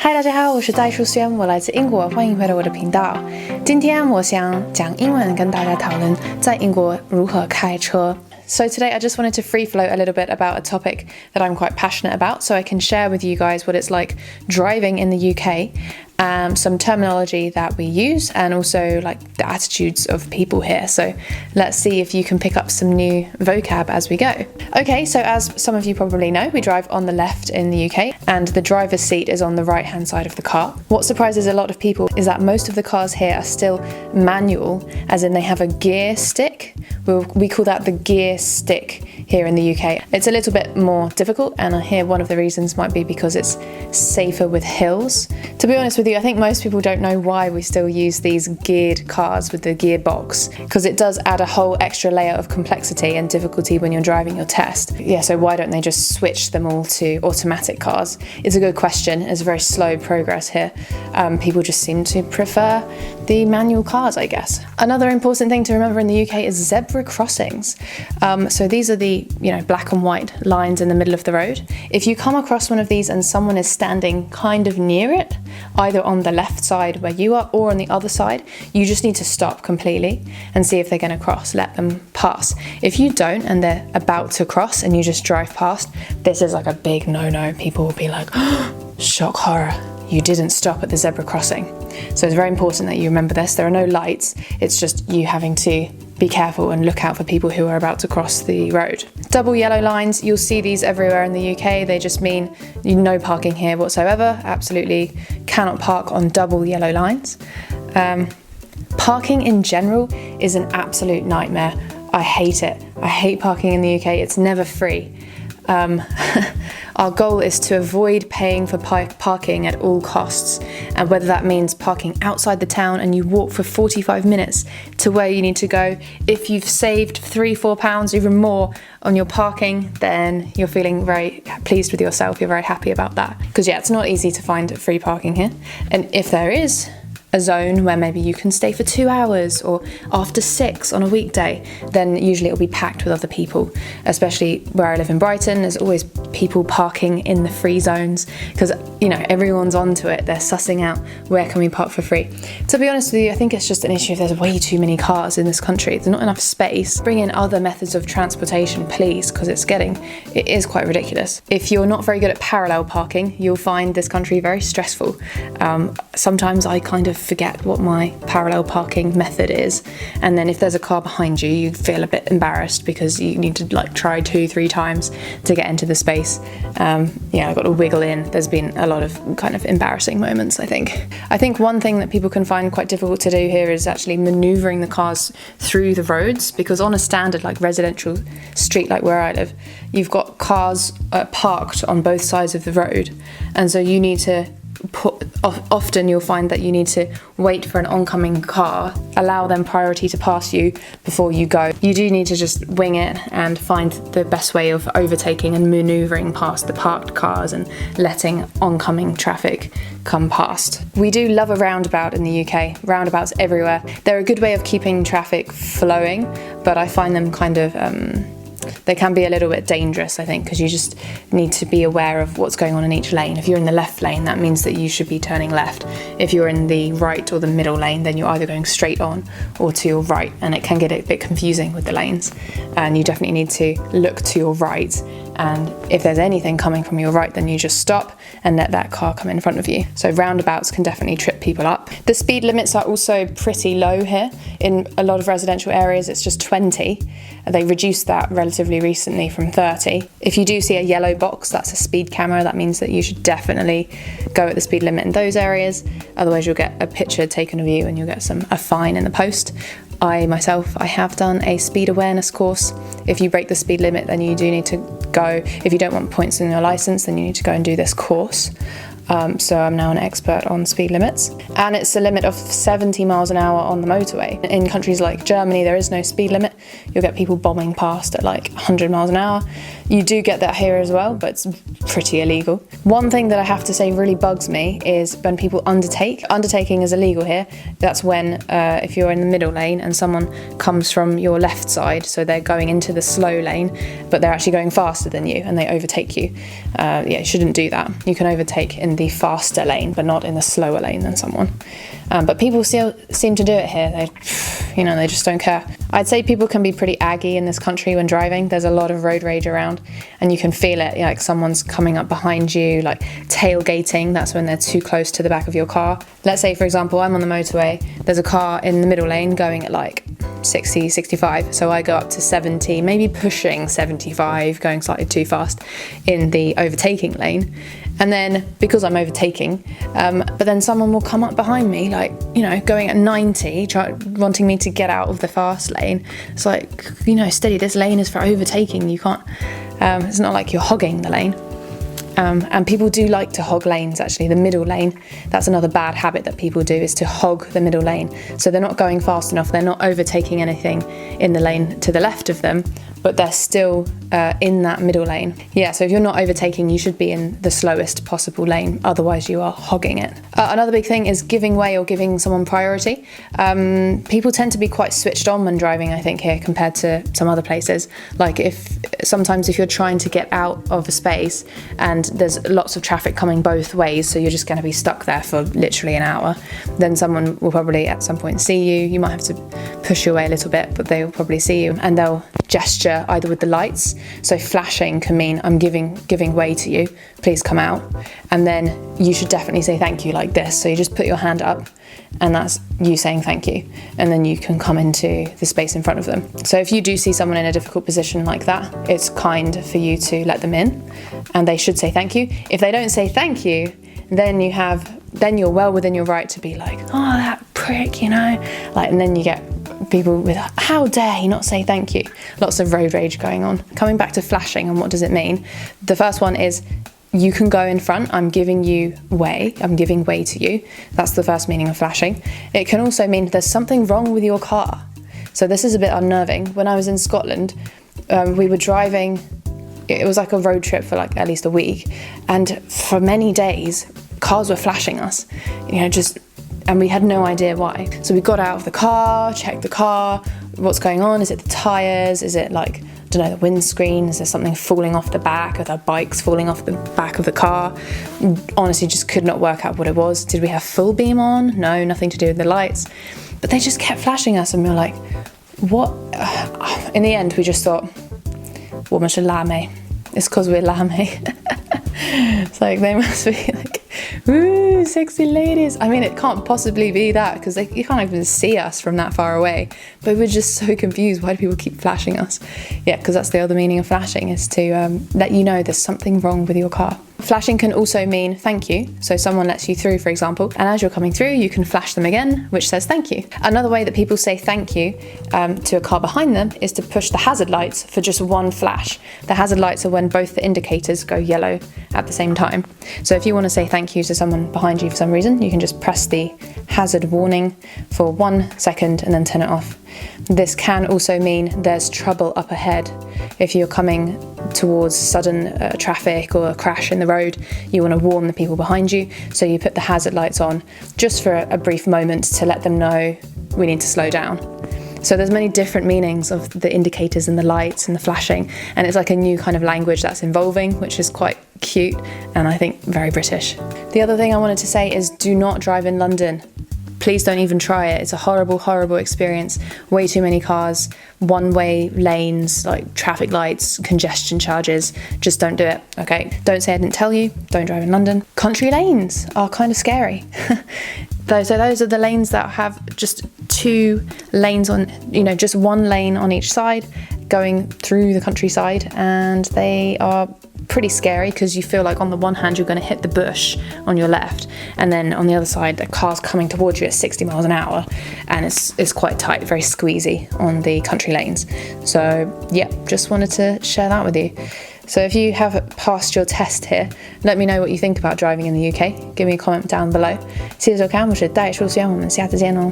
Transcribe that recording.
嗨，大家好，我是戴淑萱，我来自英国，欢迎回到我的频道。今天我想讲英文，跟大家讨论在英国如何开车。So today I just wanted to free float a little bit about a topic that I'm quite passionate about, so I can share with you guys what it's like driving in the UK, some terminology that we use, and also like the attitudes of people here. So let's see if you can pick up some new vocab as we go. Okay, so as some of you probably know, we drive on the left in the UK, and the driver's seat is on the right-hand side of the car. What surprises a lot of people is that most of the cars here are still manual, as in they have a gear stick. We call that the gear stick here in the UK. It's a little bit more difficult, and I hear one of the reasons might be because it's safer with hills. To be honest with you, I think most people don't know why we still use these geared cars with the gearbox, because it does add a whole extra layer of complexity and difficulty when you're driving your test. Yeah, so why don't they just switch them all to automatic cars? It's a good question. It's very slow progress here. People just seem to prefer the manual cars, I guess. Another important thing to remember in the UK is zebra crossings. So these are the black and white lines in the middle of the road. If you come across one of these and someone is standing kind of near it, either on the left side where you are or on the other side, you just need to stop completely and see if they're going to cross. Let them pass. If you don't and they're about to cross and you just drive past, this is like a big no-no. People will be like, oh, shock horror, you didn't stop at the zebra crossing. So it's very important that you remember this. There are no lights. It's just you having to be careful and look out for people who are about to cross the road. Double yellow lines, you'll see these everywhere in the UK. They just mean no parking here whatsoever. Absolutely cannot park on double yellow lines. Parking in general is an absolute nightmare. I hate it. I hate parking in the UK. It's never free. Our goal is to avoid paying for parking at all costs, and whether that means parking outside the town and you walk for 45 minutes to where you need to go. If you've saved £3-4, even more on your parking, then you're feeling very pleased with yourself. You're very happy about that, because it's not easy to find free parking here, and if there is a zone where maybe you can stay for 2 hours or after 6 on a weekday, then usually it'll be packed with other people. Especially where I live in Brighton, there's always people parking in the free zones, because everyone's onto it. They're sussing out where can we park for free. To be honest with you, I think it's just an issue if there's way too many cars in this country. There's not enough space. Bring in other methods of transportation, please, because it is quite ridiculous. If you're not very good at parallel parking, you'll find this country very stressful. Sometimes I kind of forget what my parallel parking method is, and then if there's a car behind you, you feel a bit embarrassed because you need to try 2-3 times to get into the space. I've got to wiggle in. There's been a lot of kind of embarrassing moments, I think one thing that people can find quite difficult to do here is actually maneuvering the cars through the roads, because on a standard residential street like where I live, you've got cars parked on both sides of the road, and so you need to often you'll find that you need to wait for an oncoming car, allow them priority to pass you before you go. You do need to just wing it and find the best way of overtaking and manoeuvring past the parked cars and letting oncoming traffic come past. We do love a roundabout in the UK. Roundabouts everywhere. They're a good way of keeping traffic flowing, but I find them kind of they can be a little bit dangerous, I think, because you just need to be aware of what's going on in each lane. If you're in the left lane, that means that you should be turning left. If you're in the right or the middle lane, then you're either going straight on or to your right, and it can get a bit confusing with the lanes. And you definitely need to look to your right, and if there's anything coming from your right, then you just stop and let that car come in front of you. So roundabouts can definitely trip people up. The speed limits are also pretty low here. In a lot of residential areas, it's just 20. They reduced that relatively recently from 30. If you do see a yellow box, that's a speed camera. That means that you should definitely go at the speed limit in those areas. Otherwise, you'll get a picture taken of you and you'll get a fine in the post. I have done a speed awareness course. If you break the speed limit, then you do need to go. If you don't want points in your license, then you need to go and do this course. So I'm now an expert on speed limits, and it's a limit of 70 miles an hour on the motorway. In countries like Germany, there is no speed limit, you'll get people bombing past at like 100 miles an hour. You do get that here as well, but it's pretty illegal. One thing that I have to say really bugs me is when people undertake. Undertaking is illegal here. That's when if you're in the middle lane and someone comes from your left side, so they're going into the slow lane, but they're actually going faster than you and they overtake you. You shouldn't do that. You can overtake in the faster lane, but not in the slower lane than someone. But people still seem to do it here. They just don't care. I'd say people can be pretty aggy in this country when driving. There's a lot of road rage around and you can feel it, like someone's coming up behind you, like tailgating. That's when they're too close to the back of your car. Let's say, for example, I'm on the motorway. There's a car in the middle lane going at like 60, 65. So I go up to 70, maybe pushing 75, going slightly too fast in the overtaking lane. And then because I'm overtaking, but then someone will come up behind me, like, going at 90, wanting me to get out of the fast lane. It's like, steady, this lane is for overtaking. You can't, it's not like you're hogging the lane. And people do like to hog lanes, actually. The middle lane, that's another bad habit that people do, is to hog the middle lane. So they're not going fast enough, they're not overtaking anything in the lane to the left of them, but they're still in that middle lane. Yeah, so if you're not overtaking, you should be in the slowest possible lane, otherwise you are hogging it. Another big thing is giving way or giving someone priority. People tend to be quite switched on when driving, I think, here compared to some other places. Like sometimes if you're trying to get out of a space and there's lots of traffic coming both ways, so you're just going to be stuck there for literally an hour, then someone will probably at some point see you. You might have to push your way a little bit, but they will probably see you and they'll gesture either with the lights. So flashing can mean I'm giving way to you, please come out. And then you should definitely say thank you like this. So you just put your hand up and that's you saying thank you. And then you can come into the space in front of them. So if you do see someone in a difficult position like that, it's kind for you to let them in and they should say thank you. If they don't say thank you, then you're well within your right to be like, oh, that prick, and then you get people with, how dare he not say thank you? Lots of road rage going on. Coming back to flashing and what does it mean? The first one is you can go in front, I'm giving way to you. That's the first meaning of flashing. It can also mean there's something wrong with your car. So this is a bit unnerving. When I was in Scotland, we were driving, it was like a road trip for like at least a week, and for many days cars were flashing us, and we had no idea why. So we got out of the car, checked the car, what's going on? Is it the tyres? Is it the windscreen? Is there something falling off the back? Are there bikes falling off the back of the car? Honestly, just could not work out what it was. Did we have full beam on? No, nothing to do with the lights. But they just kept flashing us and we were like, what? In the end, we just thought, woman should lame. It's because we're lame. It's like they must be like, woo, sexy ladies. I mean, it can't possibly be that because you can't even see us from that far away. But we're just so confused. Why do people keep flashing us? Yeah, because that's the other meaning of flashing, is to let you know there's something wrong with your car. Flashing can also mean thank you. So someone lets you through, for example, and as you're coming through, you can flash them again, which says thank you. Another way that people say thank you to a car behind them is to push the hazard lights for just one flash. The hazard lights are when both the indicators go yellow at the same time. So if you want to say thank you to someone behind you for some reason, you can just press the hazard warning for 1 second and then turn it off. This can also mean there's trouble up ahead. If you're coming towards sudden traffic or a crash in the road, you want to warn the people behind you, so you put the hazard lights on just for a brief moment to let them know we need to slow down. So there's many different meanings of the indicators and the lights and the flashing, and it's like a new kind of language that's evolving, which is quite cute and I think very British. The other thing I wanted to say is do not drive in London. Please don't even try it. It's a horrible, horrible experience. Way too many cars, one-way lanes, like traffic lights, congestion charges. Just don't do it, okay? Don't say I didn't tell you. Don't drive in London. Country lanes are kind of scary. So those are the lanes that have just 2 lanes on, just 1 lane on each side going through the countryside, and they are pretty scary because you feel like on the one hand you're going to hit the bush on your left, and then on the other side the car's coming towards you at 60 miles an hour, and it's quite tight, very squeezy on the country lanes. So yeah, just wanted to share that with you. So if you have passed your test here, let me know what you think about driving in the UK. Give me a comment down below. 谢谢收看，我是戴淑轩，我们下次见哦。